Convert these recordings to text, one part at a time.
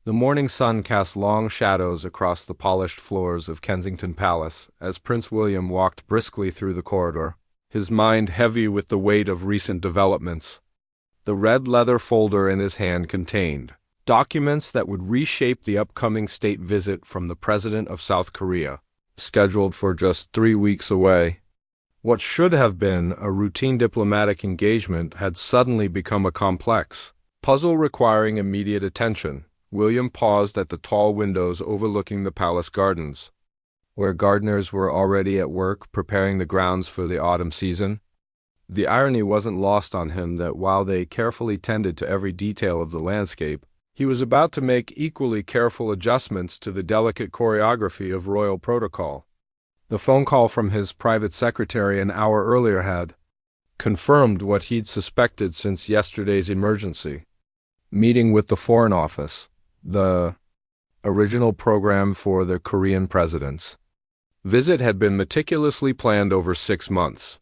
The morning sun cast long shadows across the polished floors of Kensington Palace as Prince William walked briskly through the corridor, his mind heavy with the weight of recent developments. The red leather folder in his hand contained documents that would reshape the upcoming state visit from the President of South Korea, scheduled for just 3 weeks away. What should have been a routine diplomatic engagement had suddenly become a complex puzzle requiring immediate attention. William paused at the tall windows overlooking the palace gardens, where gardeners were already at work preparing the grounds for the autumn season. The irony wasn't lost on him that while they carefully tended to every detail of the landscape, he was about to make equally careful adjustments to the delicate choreography of royal protocol. The phone call from his private secretary an hour earlier had confirmed what he'd suspected since yesterday's emergency meeting with the Foreign Office, the original program for the Korean president's visit had been meticulously planned over 6 months.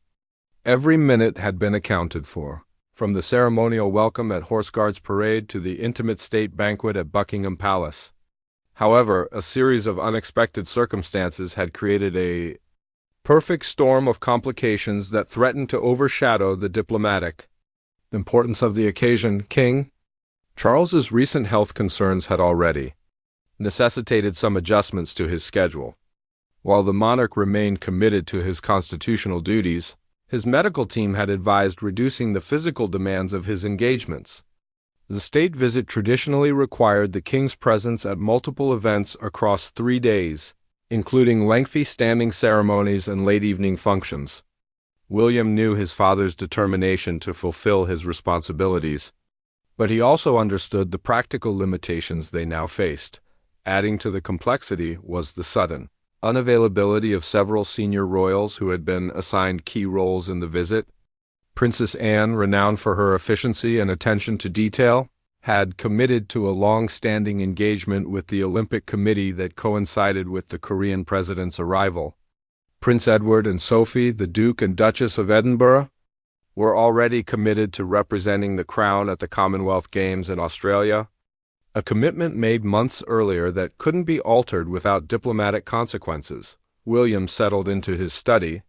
Every minute had been accounted for, from the ceremonial welcome at Horse Guards Parade to the intimate state banquet at Buckingham Palace. However, a series of unexpected circumstances had created a perfect storm of complications that threatened to overshadow the diplomatic importance of the occasion. King Charles's recent health concerns had already necessitated some adjustments to his schedule. While the monarch remained committed to his constitutional duties, his medical team had advised reducing the physical demands of his engagements. The state visit traditionally required the king's presence at multiple events across 3 days, including lengthy standing ceremonies and late evening functions. William knew his father's determination to fulfill his responsibilities, but he also understood the practical limitations they now faced. Adding to the complexity was the sudden unavailability of several senior royals who had been assigned key roles in the visit. Princess Anne, renowned for her efficiency and attention to detail, had committed to a long-standing engagement with the Olympic Committee that coincided with the Korean president's arrival. Prince Edward and Sophie, the Duke and Duchess of Edinburgh, were already committed to representing the crown at the Commonwealth Games in Australia, a commitment made months earlier that couldn't be altered without diplomatic consequences. William settled into his study,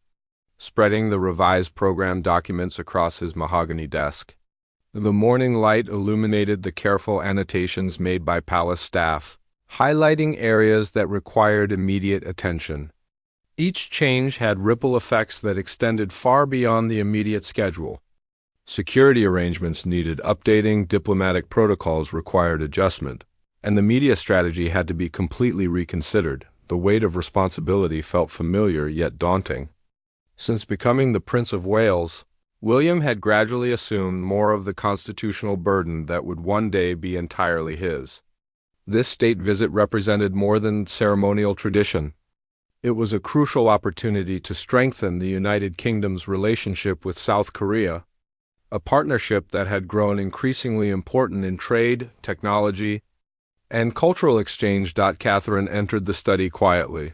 spreading the revised program documents across his mahogany desk. The morning light illuminated the careful annotations made by palace staff, highlighting areas that required immediate attention. Each change had ripple effects that extended far beyond the immediate schedule. Security arrangements needed updating, diplomatic protocols required adjustment, and the media strategy had to be completely reconsidered. The weight of responsibility felt familiar yet daunting. Since becoming the Prince of Wales, William had gradually assumed more of the constitutional burden that would one day be entirely his. This state visit represented more than ceremonial tradition. It was a crucial opportunity to strengthen the United Kingdom's relationship with South Korea, a partnership that had grown increasingly important in trade, technology, and cultural exchange. Catherine entered the study quietly,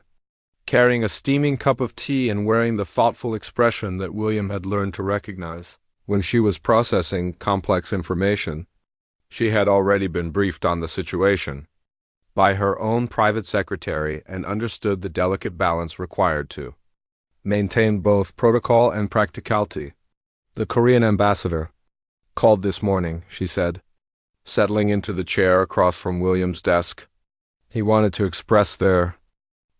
carrying a steaming cup of tea and wearing the thoughtful expression that William had learned to recognize. When she was processing complex information, she had already been briefed on the situation by her own private secretary and understood the delicate balance required to maintain both protocol and practicality. "The Korean ambassador called this morning," she said, settling into the chair across from William's desk. "He wanted to express their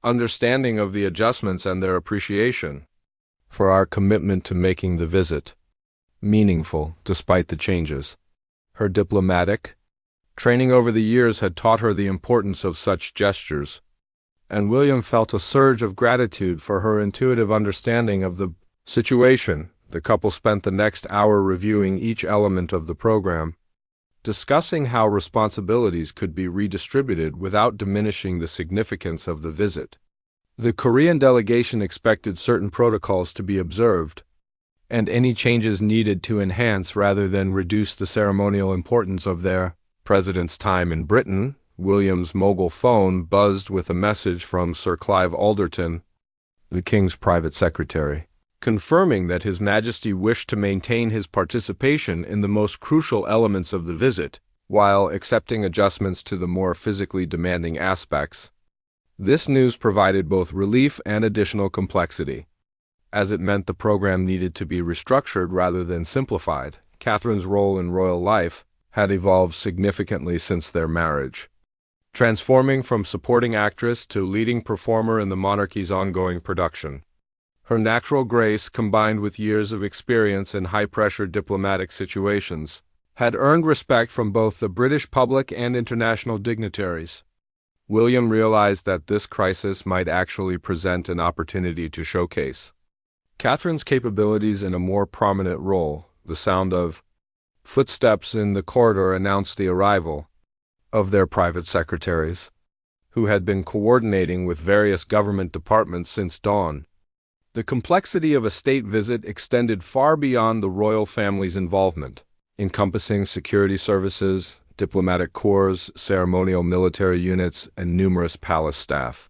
understanding of the adjustments and their appreciation for our commitment to making the visit meaningful despite the changes." Her diplomatic training over the years had taught her the importance of such gestures, and William felt a surge of gratitude for her intuitive understanding of the situation. The couple spent the next hour reviewing each element of the program, discussing how responsibilities could be redistributed without diminishing the significance of the visit. The Korean delegation expected certain protocols to be observed, and any changes needed to enhance rather than reduce the ceremonial importance of their president's time in Britain. William's mobile phone buzzed with a message from Sir Clive Alderton, the King's private secretary, confirming that His Majesty wished to maintain his participation in the most crucial elements of the visit. while accepting adjustments to the more physically demanding aspects. This news provided both relief and additional complexity, as it meant the program needed to be restructured rather than simplified. Catherine's role in royal life had evolved significantly since their marriage, transforming from supporting actress to leading performer in the monarchy's ongoing production. Her natural grace, combined with years of experience in high-pressure diplomatic situations, had earned respect from both the British public and international dignitaries. William realized that this crisis might actually present an opportunity to showcase Catherine's capabilities in a more prominent role. The sound of footsteps in the corridor announced the arrival of their private secretaries, who had been coordinating with various government departments since dawn. The complexity of a state visit extended far beyond the royal family's involvement, encompassing security services, diplomatic corps, ceremonial military units, and numerous palace staff.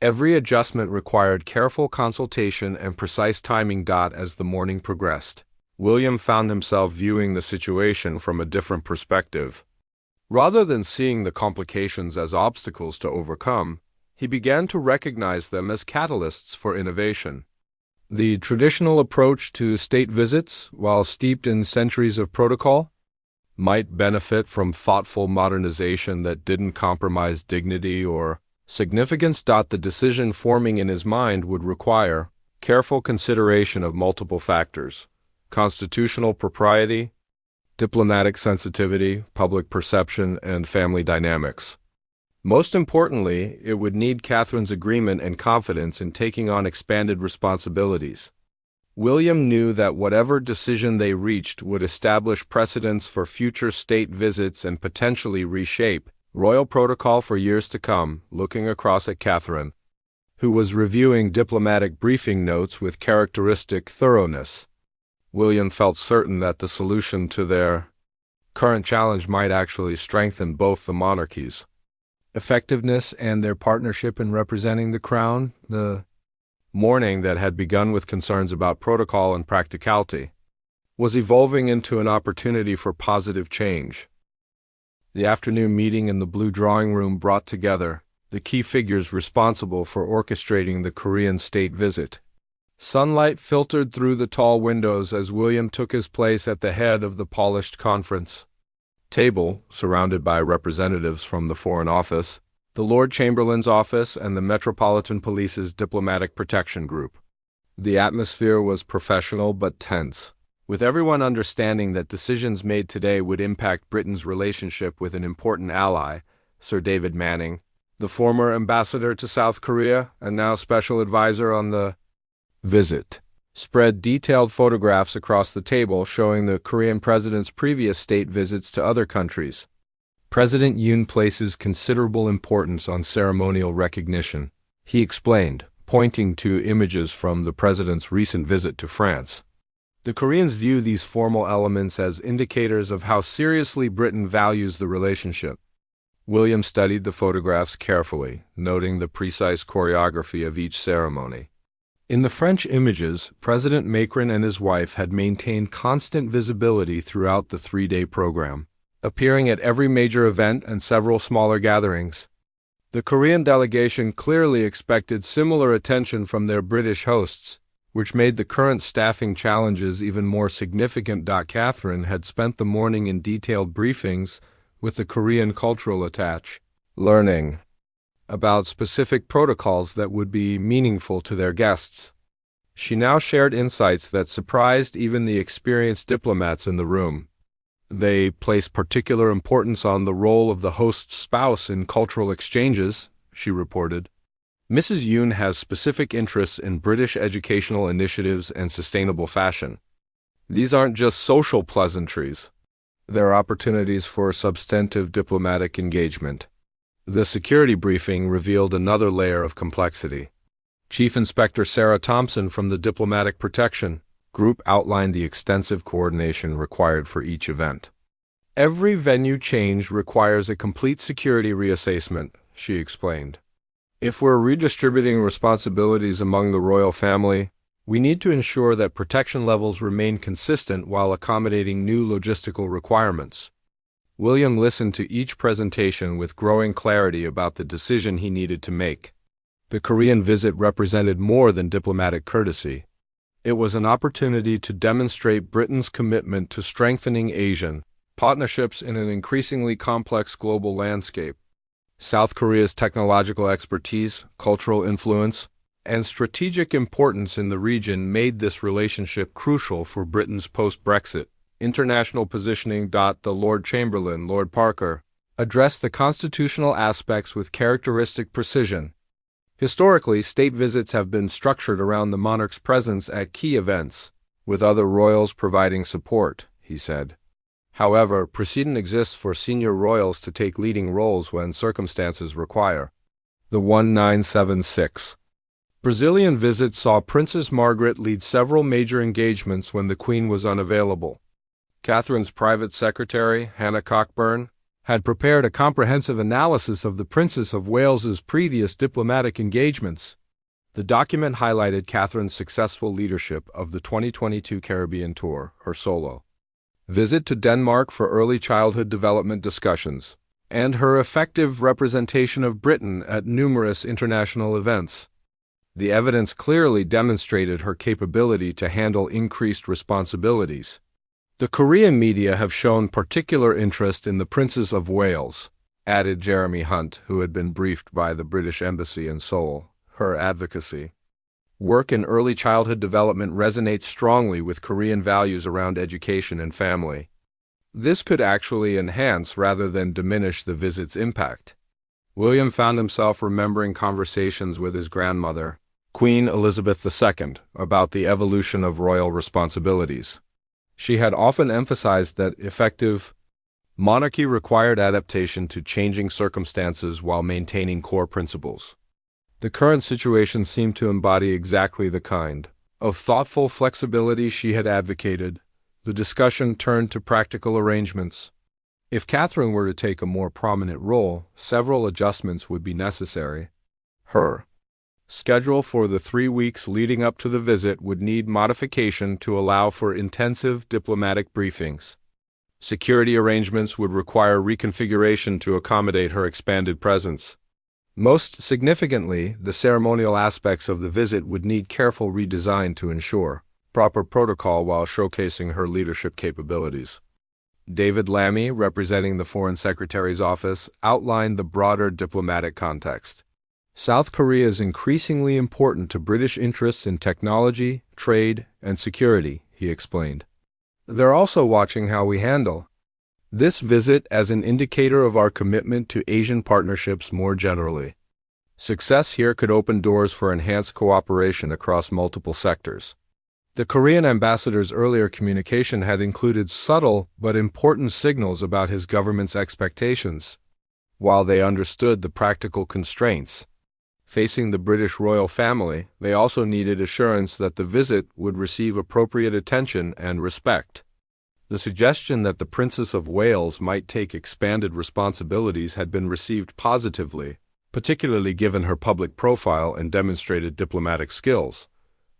Every adjustment required careful consultation and precise timing. As the morning progressed, William found himself viewing the situation from a different perspective. Rather than seeing the complications as obstacles to overcome, he began to recognize them as catalysts for innovation. The traditional approach to state visits, while steeped in centuries of protocol, might benefit from thoughtful modernization that didn't compromise dignity or significance. The decision forming in his mind would require careful consideration of multiple factors: constitutional propriety, diplomatic sensitivity, public perception, and family dynamics. Most importantly, it would need Catherine's agreement and confidence in taking on expanded responsibilities. William knew that whatever decision they reached would establish precedents for future state visits and potentially reshape royal protocol for years to come. Looking across at Catherine, who was reviewing diplomatic briefing notes with characteristic thoroughness, William felt certain that the solution to their current challenge might actually strengthen both the monarchies' effectiveness and their partnership in representing the crown. The morning that had begun with concerns about protocol and practicality was evolving into an opportunity for positive change. The afternoon meeting in the blue drawing room brought together the key figures responsible for orchestrating the Korean state visit. Sunlight filtered through the tall windows as William took his place at the head of the polished conference table, surrounded by representatives from the Foreign Office, the Lord Chamberlain's office, and the Metropolitan Police's Diplomatic Protection Group. The atmosphere was professional but tense, with everyone understanding that decisions made today would impact Britain's relationship with an important ally. Sir David Manning, the former ambassador to South Korea and now special advisor on the visit, spread detailed photographs across the table showing the Korean president's previous state visits to other countries. President Yoon places considerable importance on ceremonial recognition, he explained, pointing to images from the president's recent visit to France. The Koreans view these formal elements as indicators of how seriously Britain values the relationship. William studied the photographs carefully, noting the precise choreography of each ceremony. In the French images, President Macron and his wife had maintained constant visibility throughout the three-day program, appearing at every major event and several smaller gatherings. The Korean delegation clearly expected similar attention from their British hosts, which made the current staffing challenges even more significant. Catherine had spent the morning in detailed briefings with the Korean cultural attaché, learning about specific protocols that would be meaningful to their guests. She now shared insights that surprised even the experienced diplomats in the room. They placed particular importance on the role of the host's spouse in cultural exchanges, she reported. Mrs. Yoon has specific interests in British educational initiatives and sustainable fashion. These aren't just social pleasantries. They're opportunities for substantive diplomatic engagement. The security briefing revealed another layer of complexity. Chief Inspector Sarah Thompson from the Diplomatic Protection Group outlined the extensive coordination required for each event. Every venue change requires a complete security reassessment, she explained. If we're redistributing responsibilities among the royal family, we need to ensure that protection levels remain consistent while accommodating new logistical requirements. William listened to each presentation with growing clarity about the decision he needed to make. The Korean visit represented more than diplomatic courtesy. It was an opportunity to demonstrate Britain's commitment to strengthening Asian partnerships in an increasingly complex global landscape. South Korea's technological expertise, cultural influence, and strategic importance in the region made this relationship crucial for Britain's post-Brexit international positioning. The Lord Chamberlain, Lord Parker, addressed the constitutional aspects with characteristic precision. Historically, state visits have been structured around the monarch's presence at key events, with other royals providing support, he said. However, precedent exists for senior royals to take leading roles when circumstances require. The 1976 Brazilian visit saw Princess Margaret lead several major engagements when the Queen was unavailable. Catherine's private secretary, Hannah Cockburn, had prepared a comprehensive analysis of the Princess of Wales's previous diplomatic engagements. The document highlighted Catherine's successful leadership of the 2022 Caribbean tour, her solo visit to Denmark for early childhood development discussions, and her effective representation of Britain at numerous international events. The evidence clearly demonstrated her capability to handle increased responsibilities. The Korean media have shown particular interest in the Princess of Wales, added Jeremy Hunt, who had been briefed by the British Embassy in Seoul. Her advocacy work in early childhood development resonates strongly with Korean values around education and family. This could actually enhance rather than diminish the visit's impact. William found himself remembering conversations with his grandmother, Queen Elizabeth II, about the evolution of royal responsibilities. She had often emphasized that effective monarchy required adaptation to changing circumstances while maintaining core principles. The current situation seemed to embody exactly the kind of thoughtful flexibility she had advocated. The discussion turned to practical arrangements. If Catherine were to take a more prominent role, several adjustments would be necessary. Her schedule for the 3 weeks leading up to the visit would need modification to allow for intensive diplomatic briefings. Security arrangements would require reconfiguration to accommodate her expanded presence. Most significantly, the ceremonial aspects of the visit would need careful redesign to ensure proper protocol while showcasing her leadership capabilities. David Lammy, representing the Foreign Secretary's office, outlined the broader diplomatic context. South Korea is increasingly important to British interests in technology, trade, and security, he explained. They're also watching how we handle this visit as an indicator of our commitment to Asian partnerships more generally. Success here could open doors for enhanced cooperation across multiple sectors. The Korean ambassador's earlier communication had included subtle but important signals about his government's expectations. While they understood the practical constraints facing the British royal family, they also needed assurance that the visit would receive appropriate attention and respect. The suggestion that the Princess of Wales might take expanded responsibilities had been received positively, particularly given her public profile and demonstrated diplomatic skills.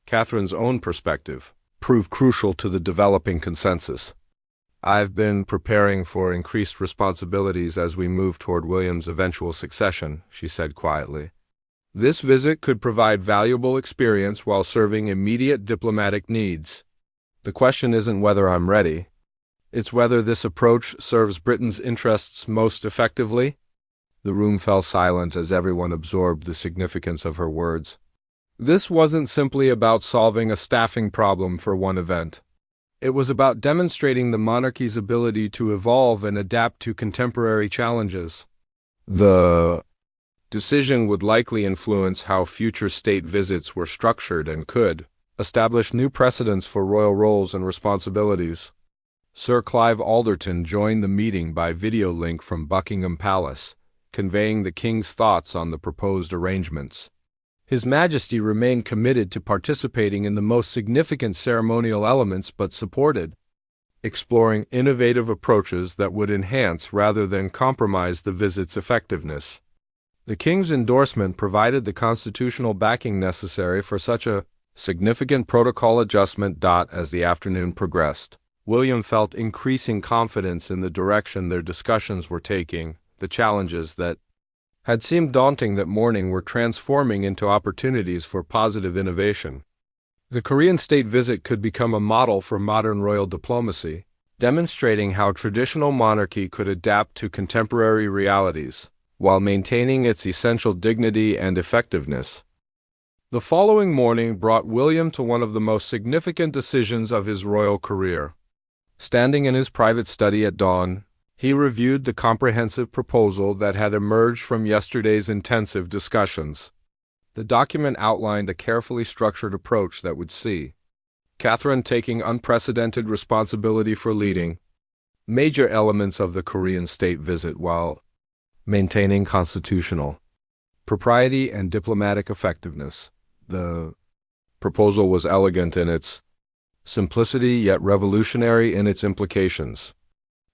Catherine's own perspective proved crucial to the developing consensus. I've been preparing for increased responsibilities as we move toward William's eventual succession, she said quietly. This visit could provide valuable experience while serving immediate diplomatic needs. The question isn't whether I'm ready. It's whether this approach serves Britain's interests most effectively. The room fell silent as everyone absorbed the significance of her words. This wasn't simply about solving a staffing problem for one event. It was about demonstrating the monarchy's ability to evolve and adapt to contemporary challenges. The decision would likely influence how future state visits were structured and could establish new precedents for royal roles and responsibilities. Sir Clive Alderton joined the meeting by video link from Buckingham Palace, conveying the King's thoughts on the proposed arrangements. His Majesty remained committed to participating in the most significant ceremonial elements but supported exploring innovative approaches that would enhance rather than compromise the visit's effectiveness. The King's endorsement provided the constitutional backing necessary for such a significant protocol adjustment. As the afternoon progressed, William felt increasing confidence in the direction their discussions were taking. The challenges that had seemed daunting that morning were transforming into opportunities for positive innovation. The Korean state visit could become a model for modern royal diplomacy, demonstrating how traditional monarchy could adapt to contemporary realities, while maintaining its essential dignity and effectiveness. The following morning brought William to one of the most significant decisions of his royal career. Standing in his private study at dawn, he reviewed the comprehensive proposal that had emerged from yesterday's intensive discussions. The document outlined a carefully structured approach that would see Catherine taking unprecedented responsibility for leading major elements of the Korean state visit while maintaining constitutional propriety and diplomatic effectiveness. The proposal was elegant in its simplicity yet revolutionary in its implications.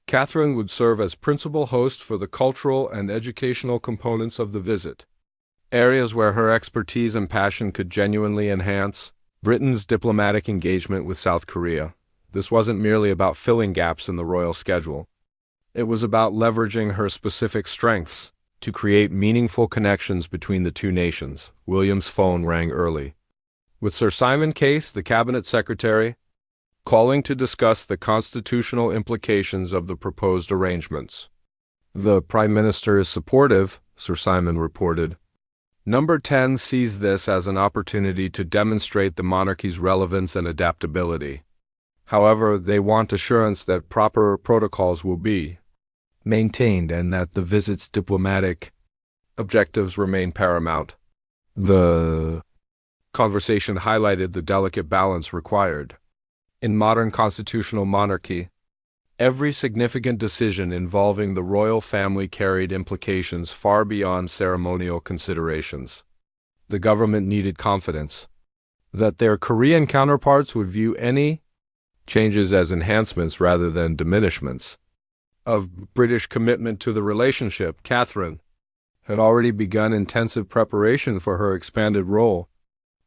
Catherine would serve as principal host for the cultural and educational components of the visit, areas where her expertise and passion could genuinely enhance Britain's diplomatic engagement with South Korea. This wasn't merely about filling gaps in the royal schedule. It was about leveraging her specific strengths to create meaningful connections between the two nations. William's phone rang early, with Sir Simon Case, the cabinet secretary, calling to discuss the constitutional implications of the proposed arrangements. "The Prime Minister is supportive," Sir Simon reported. Number 10 sees this as an opportunity to demonstrate the monarchy's relevance and adaptability. However, they want assurance that proper protocols will be maintained and that the visit's diplomatic objectives remain paramount. The conversation highlighted the delicate balance required. In modern constitutional monarchy, every significant decision involving the royal family carried implications far beyond ceremonial considerations. The government needed confidence that their Korean counterparts would view any changes as enhancements rather than diminishments of British commitment to the relationship. Catherine had already begun intensive preparation for her expanded role.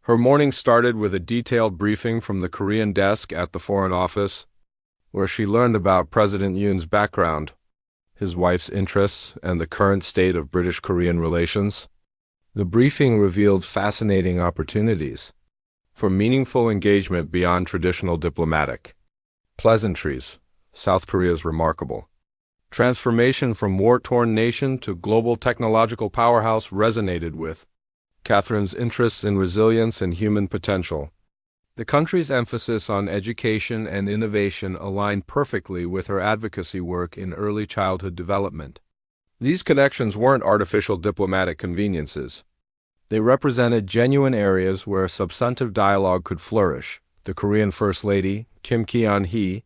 Her morning started with a detailed briefing from the Korean desk at the Foreign Office, where she learned about President Yoon's background, his wife's interests, and the current state of British-Korean relations. The briefing revealed fascinating opportunities for meaningful engagement beyond traditional diplomatic pleasantries. South Korea's remarkable transformation from war-torn nation to global technological powerhouse resonated with Catherine's interests in resilience and human potential. The country's emphasis on education and innovation aligned perfectly with her advocacy work in early childhood development. These connections weren't artificial diplomatic conveniences. They represented genuine areas where substantive dialogue could flourish. The Korean First Lady, Kim Ki-on-hee,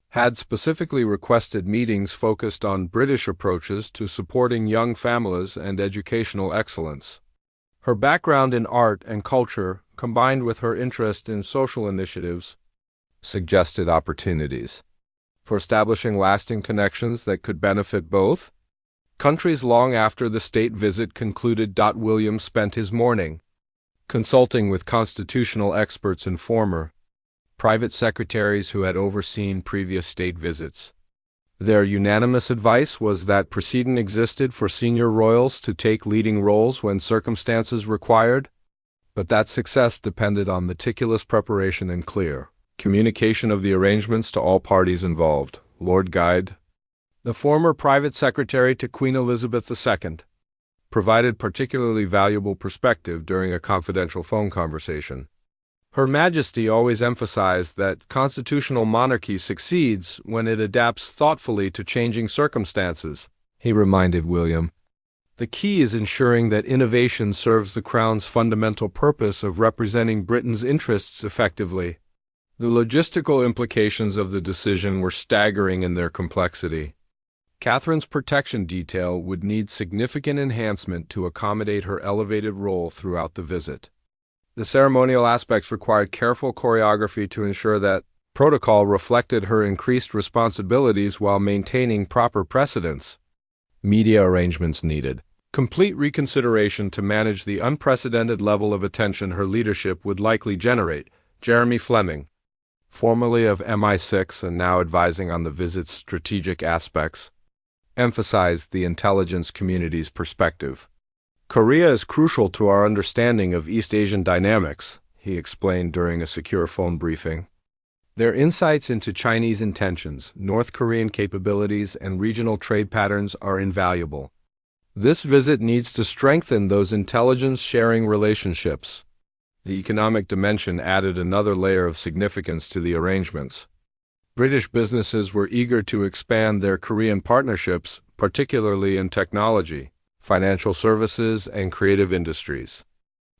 had specifically requested meetings focused on British approaches to supporting young families and educational excellence. Her background in art and culture, combined with her interest in social initiatives, suggested opportunities for establishing lasting connections that could benefit both countries long after the state visit concluded. William spent his morning consulting with constitutional experts and former private secretaries who had overseen previous state visits. Their unanimous advice was that precedent existed for senior royals to take leading roles when circumstances required, but that success depended on meticulous preparation and clear communication of the arrangements to all parties involved. Lord Guide, the former private secretary to Queen Elizabeth II, provided particularly valuable perspective during a confidential phone conversation. Her Majesty always emphasized that constitutional monarchy succeeds when it adapts thoughtfully to changing circumstances, he reminded William. The key is ensuring that innovation serves the Crown's fundamental purpose of representing Britain's interests effectively. The logistical implications of the decision were staggering in their complexity. Catherine's protection detail would need significant enhancement to accommodate her elevated role throughout the visit. The ceremonial aspects required careful choreography to ensure that protocol reflected her increased responsibilities while maintaining proper precedence. Media arrangements needed complete reconsideration to manage the unprecedented level of attention her leadership would likely generate. Jeremy Fleming, formerly of MI6 and now advising on the visit's strategic aspects, emphasized the intelligence community's perspective. Korea is crucial to our understanding of East Asian dynamics, he explained during a secure phone briefing. Their insights into Chinese intentions, North Korean capabilities, and regional trade patterns are invaluable. This visit needs to strengthen those intelligence-sharing relationships. The economic dimension added another layer of significance to the arrangements. British businesses were eager to expand their Korean partnerships, particularly in technology, financial services, and creative industries.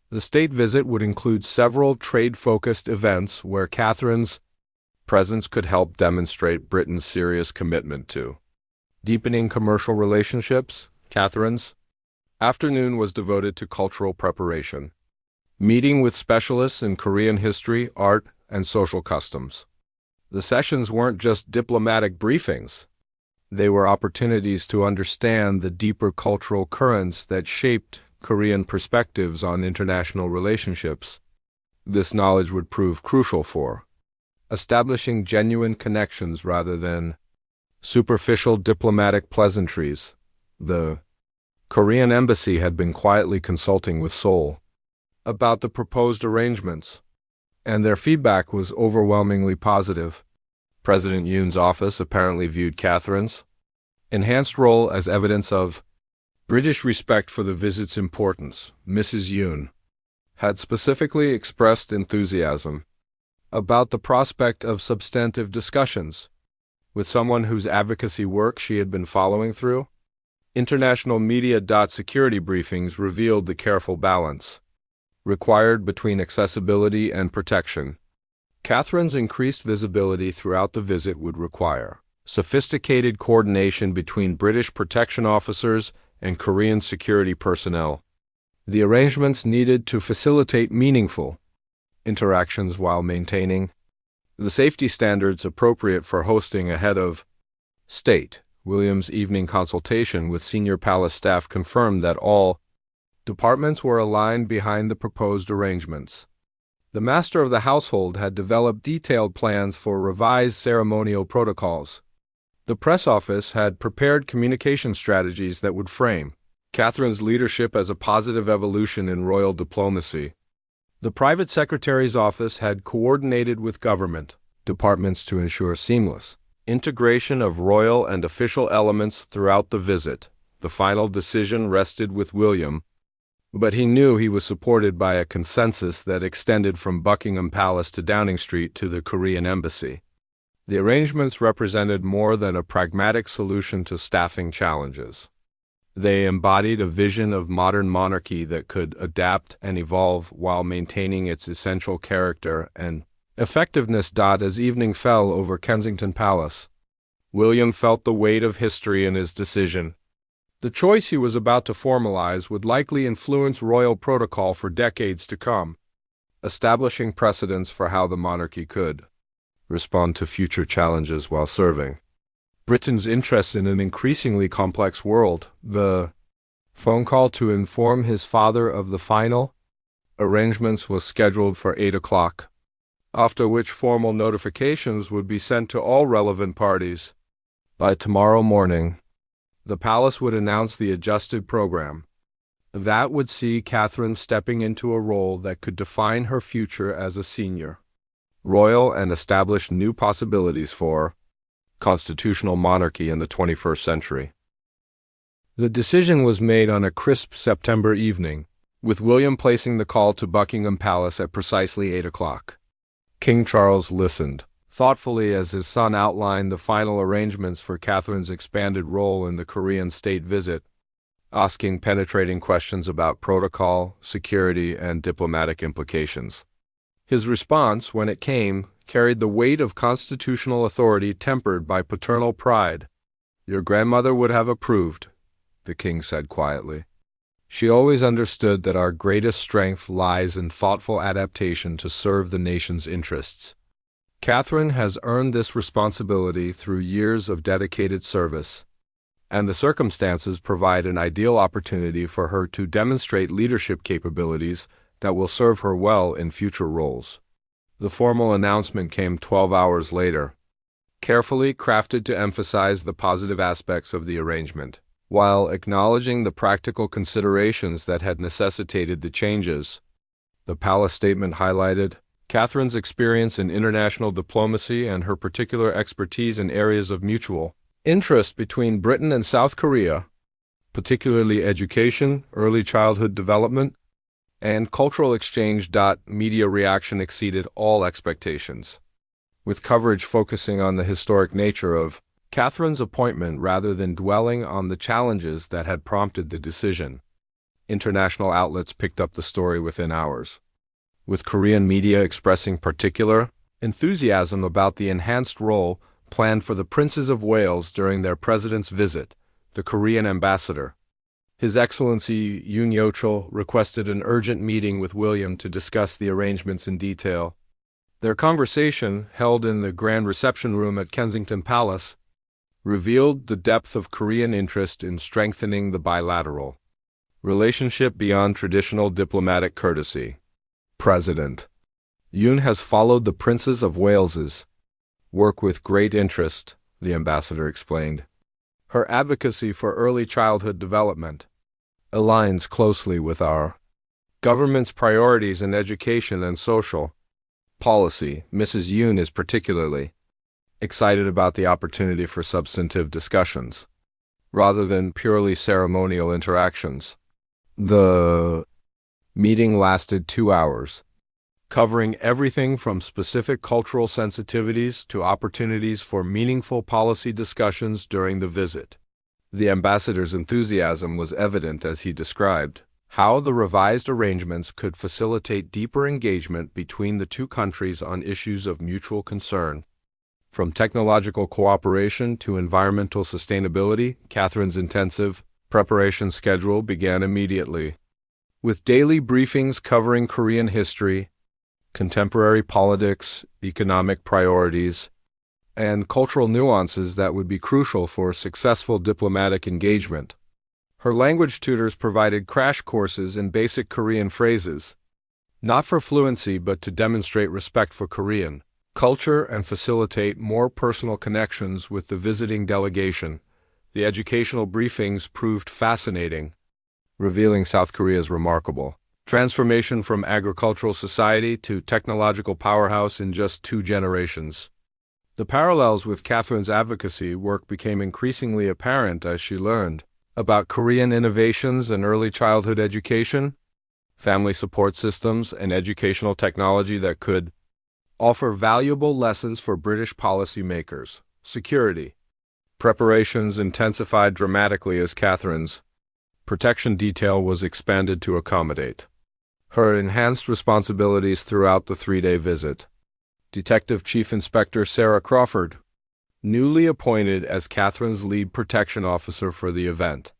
The state visit would include several trade-focused events where Catherine's presence could help demonstrate Britain's serious commitment to deepening commercial relationships. Catherine's afternoon was devoted to cultural preparation, meeting with specialists in Korean history, art, and social customs. The sessions weren't just diplomatic briefings. They were opportunities to understand the deeper cultural currents that shaped Korean perspectives on international relationships. This knowledge would prove crucial for establishing genuine connections rather than superficial diplomatic pleasantries. The Korean embassy had been quietly consulting with Seoul about the proposed arrangements, and their feedback was overwhelmingly positive. President Yoon's office apparently viewed Catherine's enhanced role as evidence of British respect for the visit's importance. Mrs. Yoon had specifically expressed enthusiasm about the prospect of substantive discussions with someone whose advocacy work she had been following through. International media. Security briefings revealed the careful balance required between accessibility and protection. Catherine's increased visibility throughout the visit would require sophisticated coordination between British protection officers and Korean security personnel. The arrangements needed to facilitate meaningful interactions while maintaining the safety standards appropriate for hosting a head of state. William's evening consultation with senior palace staff confirmed that all departments were aligned behind the proposed arrangements. The master of the household had developed detailed plans for revised ceremonial protocols. The press office had prepared communication strategies that would frame Catherine's leadership as a positive evolution in royal diplomacy. The private secretary's office had coordinated with government departments to ensure seamless integration of royal and official elements throughout the visit. The final decision rested with William, but he knew he was supported by a consensus that extended from Buckingham Palace to Downing Street to the Korean embassy. The arrangements represented more than a pragmatic solution to staffing challenges. They embodied a vision of modern monarchy that could adapt and evolve while maintaining its essential character and effectiveness. As evening fell over Kensington Palace, William felt the weight of history in his decision. The choice he was about to formalize would likely influence royal protocol for decades to come, establishing precedents for how the monarchy could respond to future challenges while serving Britain's interests in an increasingly complex world. The phone call to inform his father of the final arrangements was scheduled for 8 o'clock, after which formal notifications would be sent to all relevant parties. By tomorrow morning, the palace would announce the adjusted program. That would see Catherine stepping into a role that could define her future as a senior royal and establish new possibilities for constitutional monarchy in the 21st century. The decision was made on a crisp September evening, with William placing the call to Buckingham Palace at precisely 8 o'clock. King Charles listened thoughtfully as his son outlined the final arrangements for Catherine's expanded role in the Korean state visit, asking penetrating questions about protocol, security, and diplomatic implications. His response, when it came, carried the weight of constitutional authority tempered by paternal pride. "Your grandmother would have approved," the king said quietly. "She always understood that our greatest strength lies in thoughtful adaptation to serve the nation's interests. Catherine has earned this responsibility through years of dedicated service, and the circumstances provide an ideal opportunity for her to demonstrate leadership capabilities that will serve her well in future roles." The formal announcement came 12 hours later, carefully crafted to emphasize the positive aspects of the arrangement, while acknowledging the practical considerations that had necessitated the changes. The palace statement highlighted Catherine's experience in international diplomacy and her particular expertise in areas of mutual interest between Britain and South Korea, particularly education, early childhood development, and cultural exchange. Media reaction exceeded all expectations, with coverage focusing on the historic nature of Catherine's appointment rather than dwelling on the challenges that had prompted the decision. International outlets picked up the story within hours, with Korean media expressing particular enthusiasm about the enhanced role planned for the Princes of Wales during their president's visit. The Korean ambassador, His Excellency Yoon Yo-chol, requested an urgent meeting with William to discuss the arrangements in detail. Their conversation, held in the grand reception room at Kensington Palace, revealed the depth of Korean interest in strengthening the bilateral relationship beyond traditional diplomatic courtesy. President Yoon has followed the Princes of Wales's work with great interest, the ambassador explained. Her advocacy for early childhood development aligns closely with our government's priorities in education and social policy. Mrs. Yoon is particularly excited about the opportunity for substantive discussions, rather than purely ceremonial interactions. The meeting lasted 2 hours, covering everything from specific cultural sensitivities to opportunities for meaningful policy discussions during the visit. The ambassador's enthusiasm was evident as he described how the revised arrangements could facilitate deeper engagement between the two countries on issues of mutual concern. From technological cooperation to environmental sustainability, Catherine's intensive preparation schedule began immediately, with daily briefings covering Korean history, contemporary politics, economic priorities, and cultural nuances that would be crucial for successful diplomatic engagement. Her language tutors provided crash courses in basic Korean phrases, not for fluency but to demonstrate respect for Korean culture and facilitate more personal connections with the visiting delegation. The educational briefings proved fascinating, revealing South Korea's remarkable transformation from agricultural society to technological powerhouse in just 2 generations. The parallels with Catherine's advocacy work became increasingly apparent as she learned about Korean innovations in early childhood education, family support systems, and educational technology that could offer valuable lessons for British policymakers. Security preparations intensified dramatically as Catherine's protection detail was expanded to accommodate her enhanced responsibilities throughout the 3-day visit. Detective Chief Inspector Sarah Crawford, newly appointed as Catherine's lead protection officer for the event,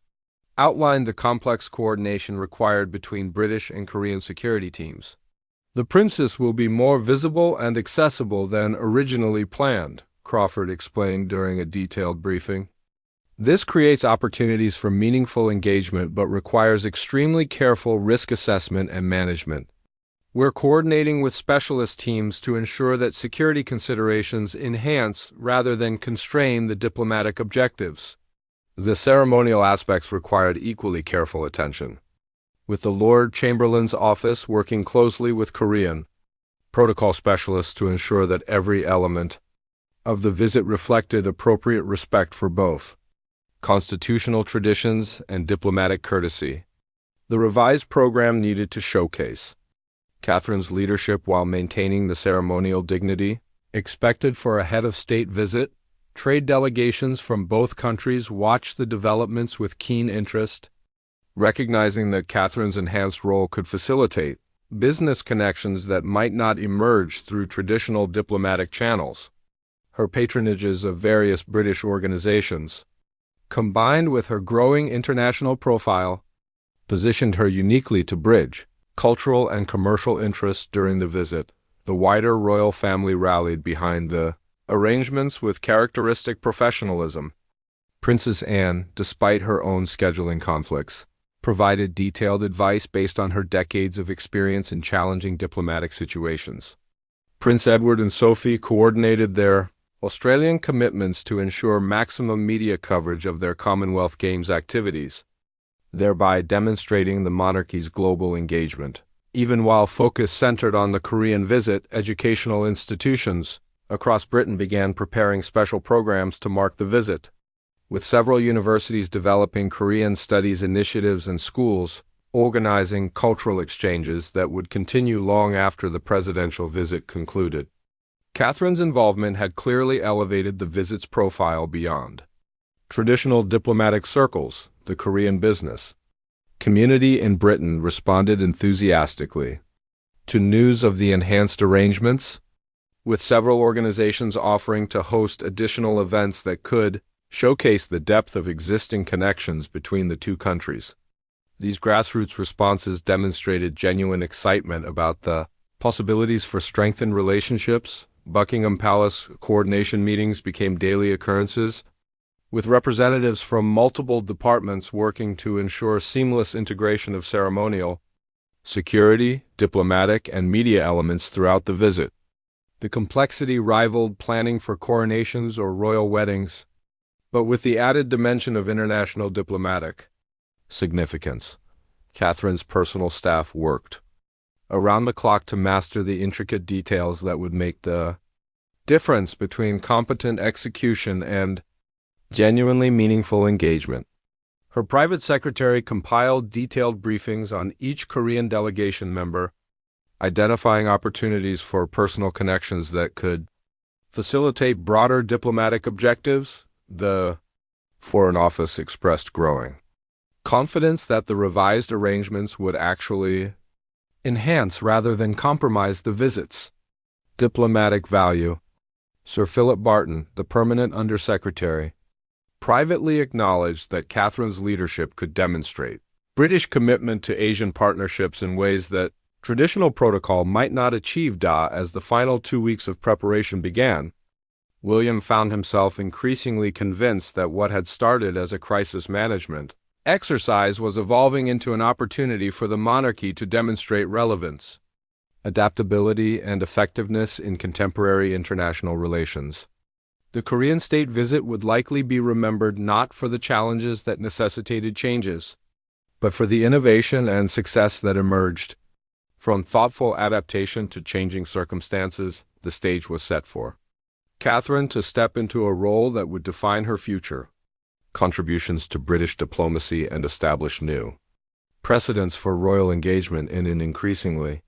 outlined the complex coordination required between British and Korean security teams. The princess will be more visible and accessible than originally planned, Crawford explained during a detailed briefing. This creates opportunities for meaningful engagement but requires extremely careful risk assessment and management. We're coordinating with specialist teams to ensure that security considerations enhance rather than constrain the diplomatic objectives. The ceremonial aspects required equally careful attention, with the Lord Chamberlain's office working closely with Korean protocol specialists to ensure that every element of the visit reflected appropriate respect for both constitutional traditions and diplomatic courtesy. The revised program needed to showcase Catherine's leadership while maintaining the ceremonial dignity expected for a head of state visit. Trade delegations from both countries watched the developments with keen interest, recognizing that Catherine's enhanced role could facilitate business connections that might not emerge through traditional diplomatic channels. Her patronages of various British organizations, combined with her growing international profile, positioned her uniquely to bridge cultural and commercial interests during the visit. The wider royal family rallied behind the arrangements with characteristic professionalism. Princess Anne, despite her own scheduling conflicts, provided detailed advice based on her decades of experience in challenging diplomatic situations. Prince Edward and Sophie coordinated their Australian commitments to ensure maximum media coverage of their Commonwealth Games activities, thereby demonstrating the monarchy's global engagement. Even while focus centered on the Korean visit, educational institutions across Britain began preparing special programs to mark the visit, with several universities developing Korean studies initiatives and schools organizing cultural exchanges that would continue long after the presidential visit concluded. Catherine's involvement had clearly elevated the visit's profile beyond traditional diplomatic circles. The Korean business community in Britain responded enthusiastically to news of the enhanced arrangements, with several organizations offering to host additional events that could showcase the depth of existing connections between the two countries. These grassroots responses demonstrated genuine excitement about the possibilities for strengthened relationships. Buckingham Palace coordination meetings became daily occurrences, with representatives from multiple departments working to ensure seamless integration of ceremonial, security, diplomatic, and media elements throughout the visit. The complexity rivaled planning for coronations or royal weddings, but with the added dimension of international diplomatic significance. Catherine's personal staff worked around the clock to master the intricate details that would make the difference between competent execution and genuinely meaningful engagement. Her private secretary compiled detailed briefings on each Korean delegation member, identifying opportunities for personal connections that could facilitate broader diplomatic objectives. The Foreign Office expressed growing confidence that the revised arrangements would actually enhance rather than compromise the visit's diplomatic value. Sir Philip Barton, the permanent undersecretary, privately acknowledged that Catherine's leadership could demonstrate British commitment to Asian partnerships in ways that traditional protocol might not achieve. As the final 2 weeks of preparation began, William found himself increasingly convinced that what had started as a crisis management exercise was evolving into an opportunity for the monarchy to demonstrate relevance, adaptability, and effectiveness in contemporary international relations. The Korean state visit would likely be remembered not for the challenges that necessitated changes, but for the innovation and success that emerged. From thoughtful adaptation to changing circumstances, the stage was set for Catherine to step into a role that would define her future, contributions to British diplomacy, and establish new precedents for royal engagement in an increasingly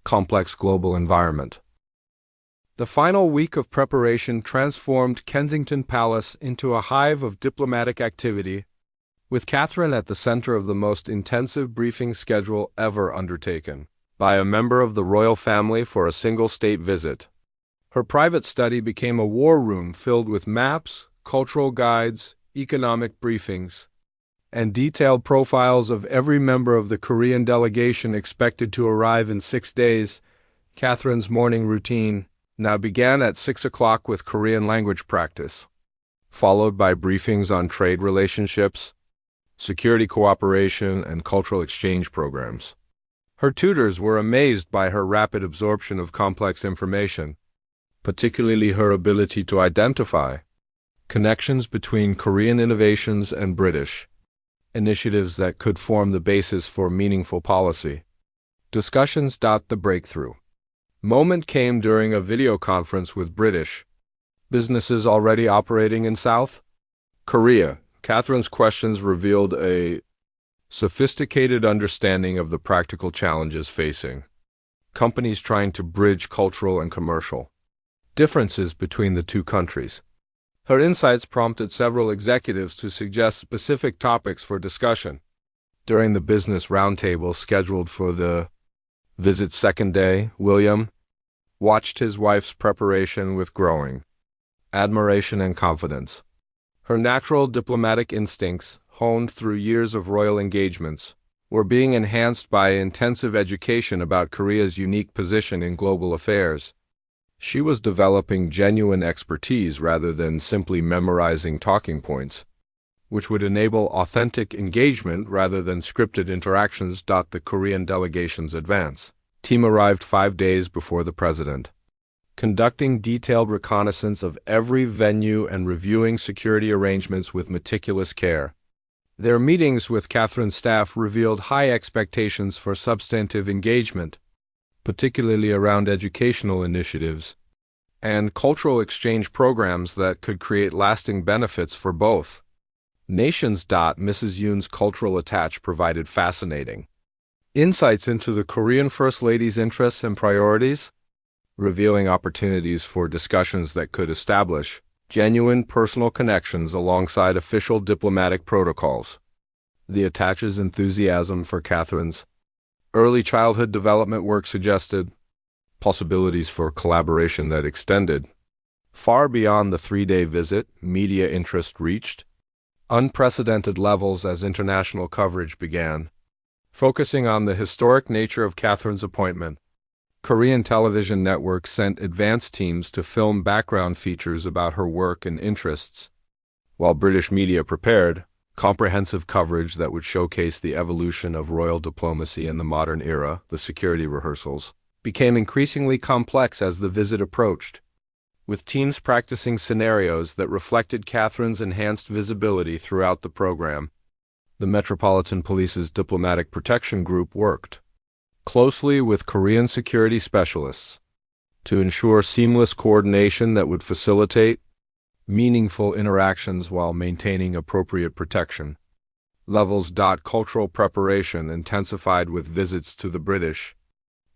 complex global environment. The final week of preparation transformed Kensington Palace into a hive of diplomatic activity, with Catherine at the center of the most intensive briefing schedule ever undertaken by a member of the royal family for a single state visit. Her private study became a war room filled with maps, cultural guides, economic briefings, and detailed profiles of every member of the Korean delegation expected to arrive in 6 days. Catherine's morning routine now began at 6 o'clock with Korean language practice, followed by briefings on trade relationships, security cooperation, and cultural exchange programs. Her tutors were amazed by her rapid absorption of complex information, particularly her ability to identify connections between Korean innovations and British initiatives that could form the basis for meaningful policy discussions. The breakthrough moment came during a video conference with British businesses already operating in South Korea. Catherine's questions revealed a sophisticated understanding of the practical challenges facing companies trying to bridge cultural and commercial differences between the two countries. Her insights prompted several executives to suggest specific topics for discussion. During the business roundtable scheduled for the visit's second day, William watched his wife's preparation with growing admiration and confidence. Her natural diplomatic instincts, honed through years of royal engagements, were being enhanced by intensive education about Korea's unique position in global affairs. She was developing genuine expertise rather than simply memorizing talking points, which would enable authentic engagement rather than scripted interactions. The Korean delegation's advance team arrived 5 days before the president, conducting detailed reconnaissance of every venue and reviewing security arrangements with meticulous care. Their meetings with Catherine's staff revealed high expectations for substantive engagement, particularly around educational initiatives and cultural exchange programs that could create lasting benefits for both nations. Mrs. Yoon's cultural attach provided fascinating insights into the Korean First Lady's interests and priorities, revealing opportunities for discussions that could establish genuine personal connections alongside official diplomatic protocols. The attache's enthusiasm for Catherine's early childhood development work suggested possibilities for collaboration that extended far beyond the 3-day visit. Media interest reached unprecedented levels as international coverage began, focusing on the historic nature of Catherine's appointment. Korean television networks sent advance teams to film background features about her work and interests, while British media prepared comprehensive coverage that would showcase the evolution of royal diplomacy in the modern era. The security rehearsals became increasingly complex as the visit approached, with teams practicing scenarios that reflected Catherine's enhanced visibility throughout the program. The Metropolitan Police's Diplomatic Protection Group worked closely with Korean security specialists to ensure seamless coordination that would facilitate meaningful interactions while maintaining appropriate protection levels. Cultural preparation intensified with visits to the British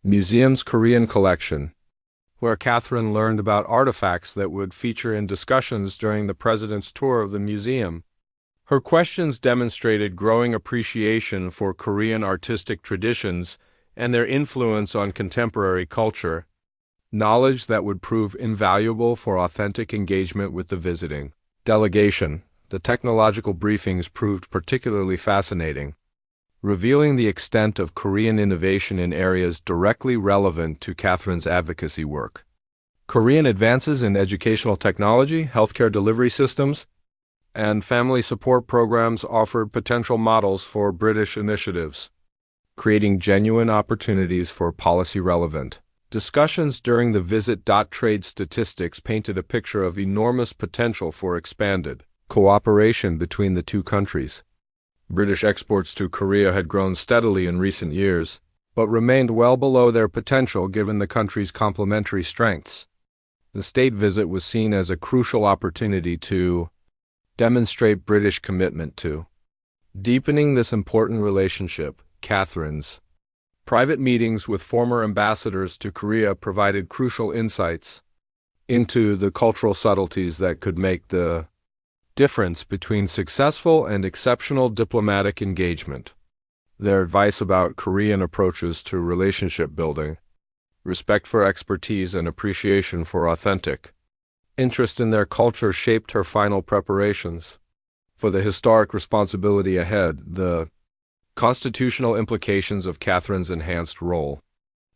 Museum's Korean collection, where Catherine learned about artifacts that would feature in discussions during the president's tour of the museum. Her questions demonstrated growing appreciation for Korean artistic traditions and their influence on contemporary culture, knowledge that would prove invaluable for authentic engagement with the visiting delegation. The technological briefings proved particularly fascinating, revealing the extent of Korean innovation in areas directly relevant to Catherine's advocacy work. Korean advances in educational technology, healthcare delivery systems, and family support programs offered potential models for British initiatives, creating genuine opportunities for policy-relevant discussions during the visit. Trade statistics painted a picture of enormous potential for expanded cooperation between the two countries. British exports to Korea had grown steadily in recent years, but remained well below their potential given the country's complementary strengths. The state visit was seen as a crucial opportunity to demonstrate British commitment to deepening this important relationship. Catherine's private meetings with former ambassadors to Korea provided crucial insights into the cultural subtleties that could make the difference between successful and exceptional diplomatic engagement. Their advice about Korean approaches to relationship building, respect for expertise, and appreciation for authentic interest in their culture shaped her final preparations for the historic responsibility ahead. The constitutional implications of Catherine's enhanced role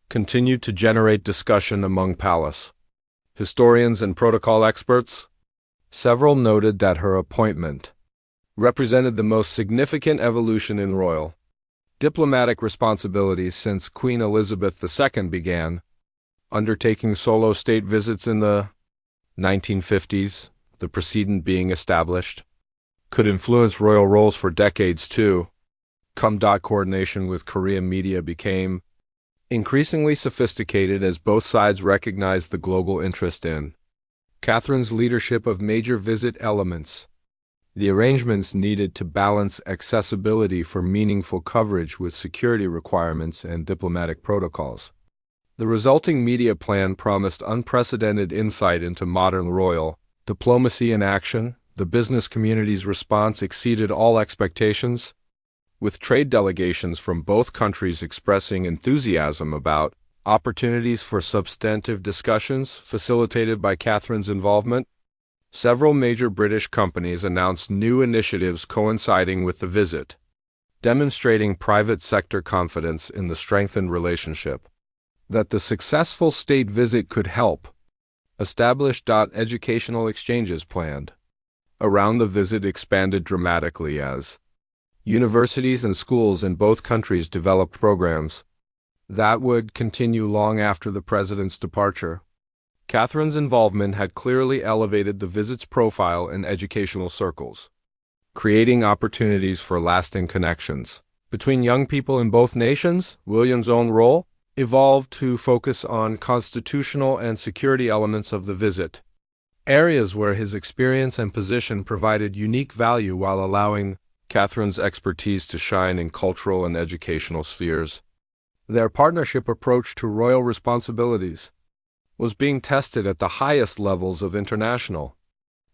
continued to generate discussion among palace historians and protocol experts. Several noted that her appointment represented the most significant evolution in royal diplomatic responsibilities since Queen Elizabeth II began undertaking solo state visits in the 1950s, the precedent being established, could influence royal roles for decades too. Coordination with Korean media became increasingly sophisticated as both sides recognized the global interest in Catherine's leadership of major visit elements. The arrangements needed to balance accessibility for meaningful coverage with security requirements and diplomatic protocols. The resulting media plan promised unprecedented insight into modern royal diplomacy in action. The business community's response exceeded all expectations, with trade delegations from both countries expressing enthusiasm about opportunities for substantive discussions facilitated by Catherine's involvement. Several major British companies announced new initiatives coinciding with the visit, demonstrating private sector confidence in the strengthened relationship that the successful state visit could help establish. Educational exchanges planned around the visit expanded dramatically as universities and schools in both countries developed programs that would continue long after the president's departure. Catherine's involvement had clearly elevated the visit's profile in educational circles, creating opportunities for lasting connections. Between young people in both nations, William's own role evolved to focus on constitutional and security elements of the visit, areas where his experience and position provided unique value while allowing Catherine's expertise to shine in cultural and educational spheres. Their partnership approach to royal responsibilities was being tested at the highest levels of international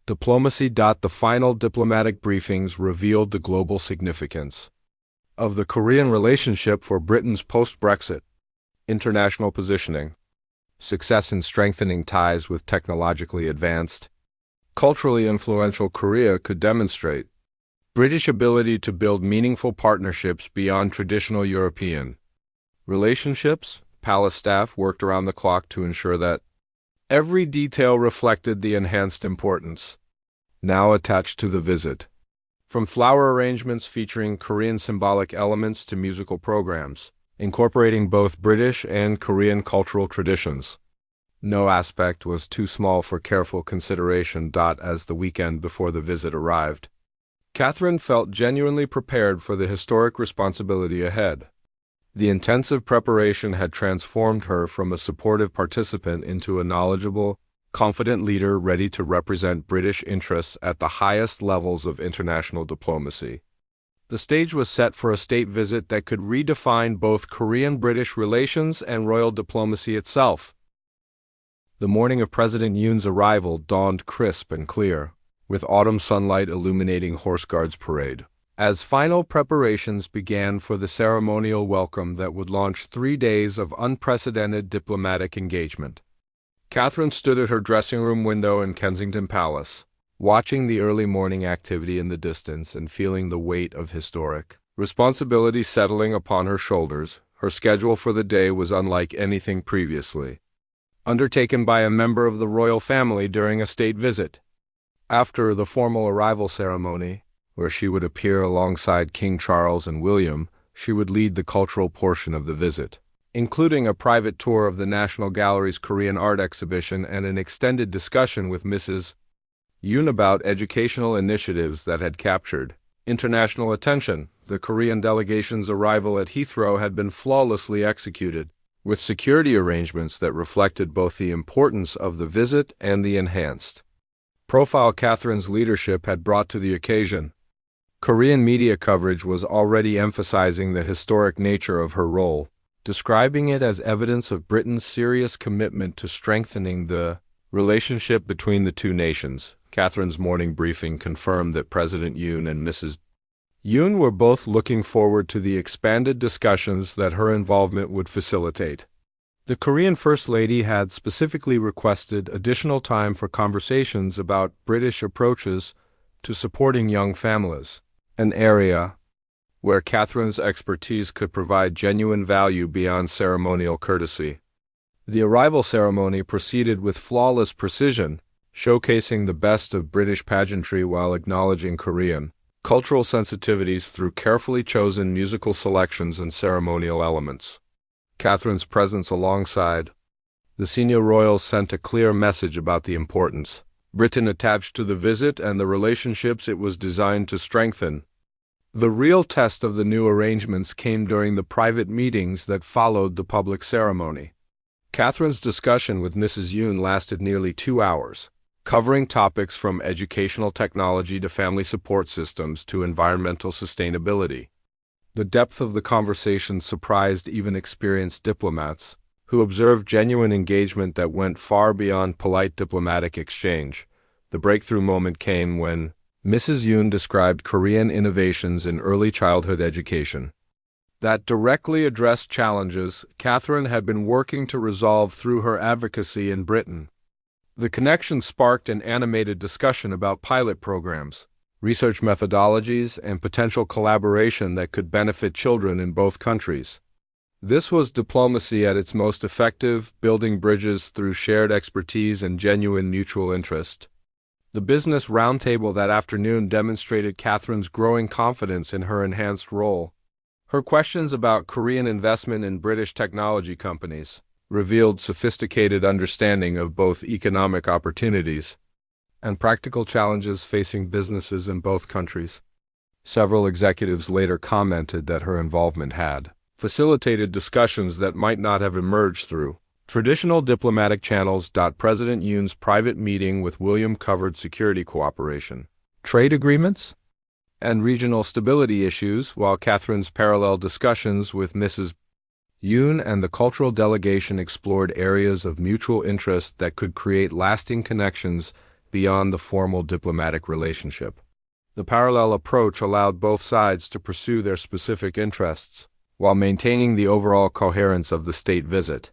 diplomacy. The final diplomatic briefings revealed the global significance of the Korean relationship for Britain's post-Brexit international positioning, success in strengthening ties with technologically advanced, culturally influential Korea could demonstrate British ability to build meaningful partnerships beyond traditional European relationships. Palace staff worked around the clock to ensure that every detail reflected the enhanced importance now attached to the visit. From flower arrangements featuring Korean symbolic elements to musical programs, incorporating both British and Korean cultural traditions, no aspect was too small for careful consideration. As the weekend before the visit arrived, Catherine felt genuinely prepared for the historic responsibility ahead. The intensive preparation had transformed her from a supportive participant into a knowledgeable, confident leader ready to represent British interests at the highest levels of international diplomacy. The stage was set for a state visit that could redefine both Korean-British relations and royal diplomacy itself. The morning of President Yoon's arrival dawned crisp and clear, with autumn sunlight illuminating Horse Guards parade, as final preparations began for the ceremonial welcome that would launch 3 days of unprecedented diplomatic engagement. Catherine stood at her dressing room window in Kensington Palace, watching the early morning activity in the distance and feeling the weight of historic responsibility settling upon her shoulders. Her schedule for the day was unlike anything previously undertaken by a member of the royal family during a state visit. After the formal arrival ceremony, where she would appear alongside King Charles and William, she would lead the cultural portion of the visit, including a private tour of the National Gallery's Korean art exhibition and an extended discussion with Mrs. Yoon about educational initiatives that had captured international attention. The Korean delegation's arrival at Heathrow had been flawlessly executed, with security arrangements that reflected both the importance of the visit and the enhanced profile Catherine's leadership had brought to the occasion. Korean media coverage was already emphasizing the historic nature of her role, describing it as evidence of Britain's serious commitment to strengthening the relationship between the two nations. Catherine's morning briefing confirmed that President Yoon and Mrs. Yoon were both looking forward to the expanded discussions that her involvement would facilitate. The Korean First Lady had specifically requested additional time for conversations about British approaches to supporting young families, an area where Catherine's expertise could provide genuine value beyond ceremonial courtesy. The arrival ceremony proceeded with flawless precision, showcasing the best of British pageantry while acknowledging Korean cultural sensitivities through carefully chosen musical selections and ceremonial elements. Catherine's presence alongside the senior royals sent a clear message about the importance Britain attached to the visit and the relationships it was designed to strengthen. The real test of the new arrangements came during the private meetings that followed the public ceremony. Catherine's discussion with Mrs. Yoon lasted nearly 2 hours, covering topics from educational technology to family support systems to environmental sustainability. The depth of the conversation surprised even experienced diplomats, who observed genuine engagement that went far beyond polite diplomatic exchange. The breakthrough moment came when Mrs. Yoon described Korean innovations in early childhood education that directly addressed challenges Catherine had been working to resolve through her advocacy in Britain. The connection sparked an animated discussion about pilot programs, research methodologies, and potential collaboration that could benefit children in both countries. This was diplomacy at its most effective, building bridges through shared expertise and genuine mutual interest. The business roundtable that afternoon demonstrated Catherine's growing confidence in her enhanced role. Her questions about Korean investment in British technology companies, revealed sophisticated understanding of both economic opportunities and practical challenges facing businesses in both countries. Several executives later commented that her involvement had facilitated discussions that might not have emerged through traditional diplomatic channels. President Yoon's private meeting with William covered security cooperation, trade agreements, and regional stability issues, while Catherine's parallel discussions with Mrs. Yoon and the cultural delegation explored areas of mutual interest that could create lasting connections beyond the formal diplomatic relationship. The parallel approach allowed both sides to pursue their specific interests while maintaining the overall coherence of the state visit.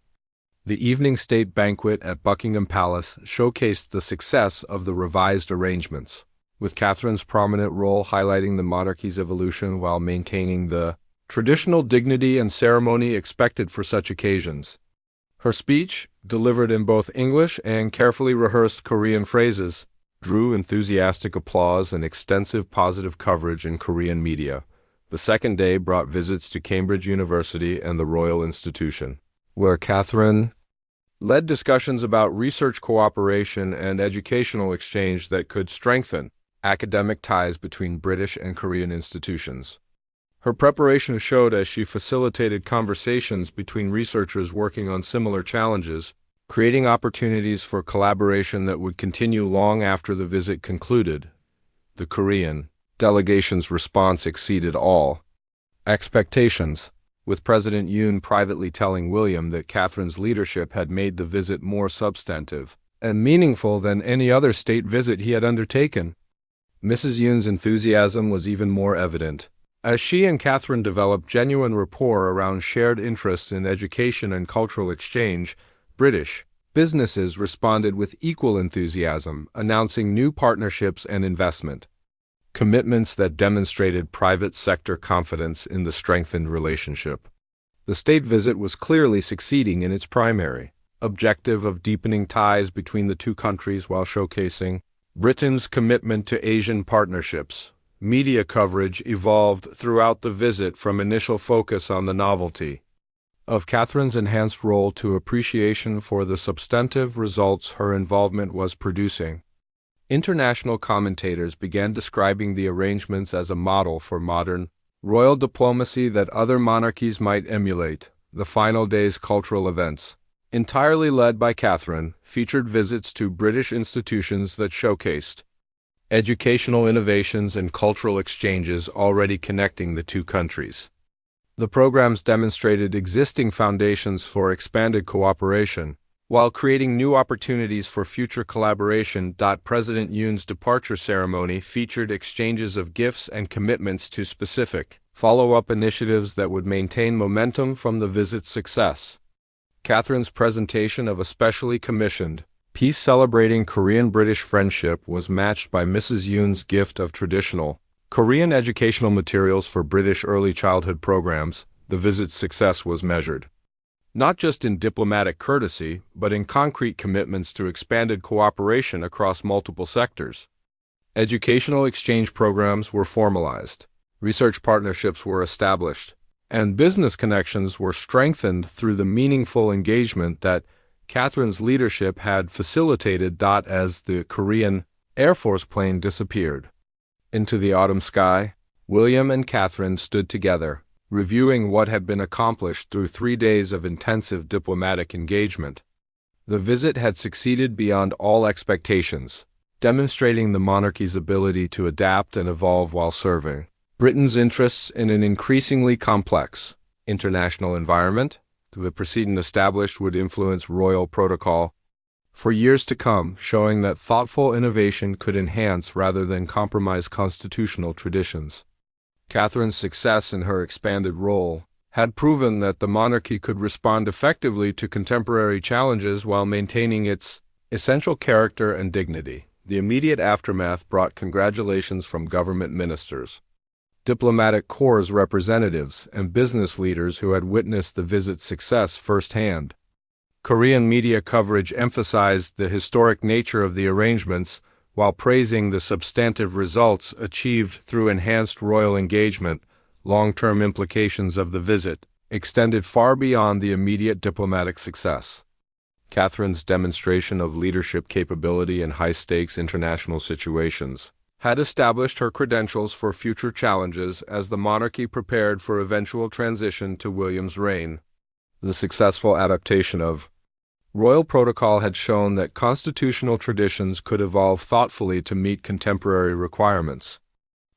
The evening state banquet at Buckingham Palace showcased the success of the revised arrangements, with Catherine's prominent role highlighting the monarchy's evolution while maintaining the traditional dignity and ceremony expected for such occasions. Her speech, delivered in both English and carefully rehearsed Korean phrases, drew enthusiastic applause and extensive positive coverage in Korean media. The second day brought visits to Cambridge University and the Royal Institution, where Catherine led discussions about research cooperation and educational exchange that could strengthen academic ties between British and Korean institutions. Her preparation showed as she facilitated conversations between researchers working on similar challenges, creating opportunities for collaboration that would continue long after the visit concluded. The Korean delegation's response exceeded all expectations, with President Yoon privately telling William that Catherine's leadership had made the visit more substantive and meaningful than any other state visit he had undertaken. Mrs. Yoon's enthusiasm was even more evident, as she and Catherine developed genuine rapport around shared interests in education and cultural exchange. British businesses responded with equal enthusiasm, announcing new partnerships and investment commitments that demonstrated private sector confidence in the strengthened relationship. The state visit was clearly succeeding in its primary objective of deepening ties between the two countries while showcasing Britain's commitment to Asian partnerships. Media coverage evolved throughout the visit from initial focus on the novelty of Catherine's enhanced role to appreciation for the substantive results her involvement was producing. International commentators began describing the arrangements as a model for modern royal diplomacy that other monarchies might emulate. The final day's cultural events, entirely led by Catherine, featured visits to British institutions that showcased educational innovations and cultural exchanges already connecting the two countries. The programs demonstrated existing foundations for expanded cooperation, while creating new opportunities for future collaboration. President Yoon's departure ceremony featured exchanges of gifts and commitments to specific follow-up initiatives that would maintain momentum from the visit's success. Catherine's presentation of a specially commissioned piece celebrating Korean-British friendship was matched by Mrs. Yoon's gift of traditional Korean educational materials for British early childhood programs. The visit's success was measured not just in diplomatic courtesy, but in concrete commitments to expanded cooperation across multiple sectors. Educational exchange programs were formalized, research partnerships were established, and business connections were strengthened through the meaningful engagement that Catherine's leadership had facilitated. As the Korean Air Force plane disappeared into the autumn sky, William and Catherine stood together, reviewing what had been accomplished through 3 days of intensive diplomatic engagement. The visit had succeeded beyond all expectations, demonstrating the monarchy's ability to adapt and evolve while serving Britain's interests in an increasingly complex international environment. The precedent established would influence royal protocol for years to come, showing that thoughtful innovation could enhance rather than compromise constitutional traditions. Catherine's success in her expanded role had proven that the monarchy could respond effectively to contemporary challenges while maintaining its essential character and dignity. The immediate aftermath brought congratulations from government ministers, diplomatic corps representatives, and business leaders who had witnessed the visit's success firsthand. Korean media coverage emphasized the historic nature of the arrangements while praising the substantive results achieved through enhanced royal engagement. Long-term implications of the visit extended far beyond the immediate diplomatic success. Catherine's demonstration of leadership capability in high-stakes international situations had established her credentials for future challenges as the monarchy prepared for eventual transition to William's reign. The successful adaptation of royal protocol had shown that constitutional traditions could evolve thoughtfully to meet contemporary requirements.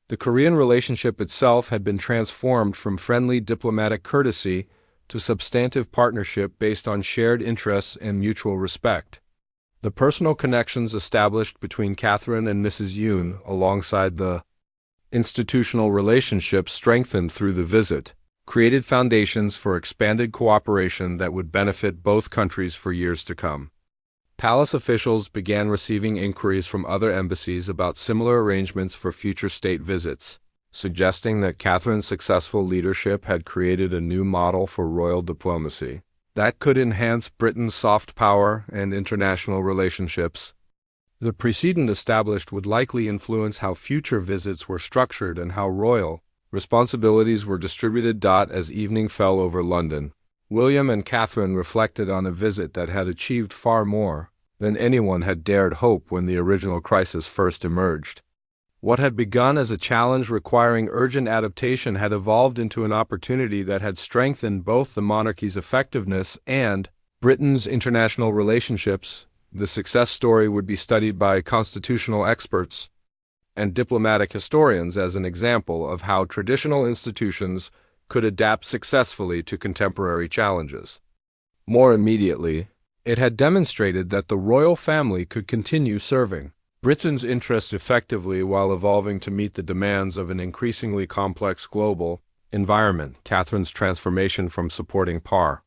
The Korean relationship itself had been transformed from friendly diplomatic courtesy to substantive partnership based on shared interests and mutual respect. The personal connections established between Catherine and Mrs. Yoon, alongside the institutional relationships strengthened through the visit, created foundations for expanded cooperation that would benefit both countries for years to come. Palace officials began receiving inquiries from other embassies about similar arrangements for future state visits, suggesting that Catherine's successful leadership had created a new model for royal diplomacy that could enhance Britain's soft power and international relationships. The precedent established would likely influence how future visits were structured and how royal responsibilities were distributed. As evening fell over London, William and Catherine reflected on a visit that had achieved far more than anyone had dared hope when the original crisis first emerged. What had begun as a challenge requiring urgent adaptation had evolved into an opportunity that had strengthened both the monarchy's effectiveness and Britain's international relationships. The success story would be studied by constitutional experts and diplomatic historians as an example of how traditional institutions could adapt successfully to contemporary challenges. More immediately, it had demonstrated that the royal family could continue serving Britain's interests effectively while evolving to meet the demands of an increasingly complex global environment. Catherine's transformation from supporting par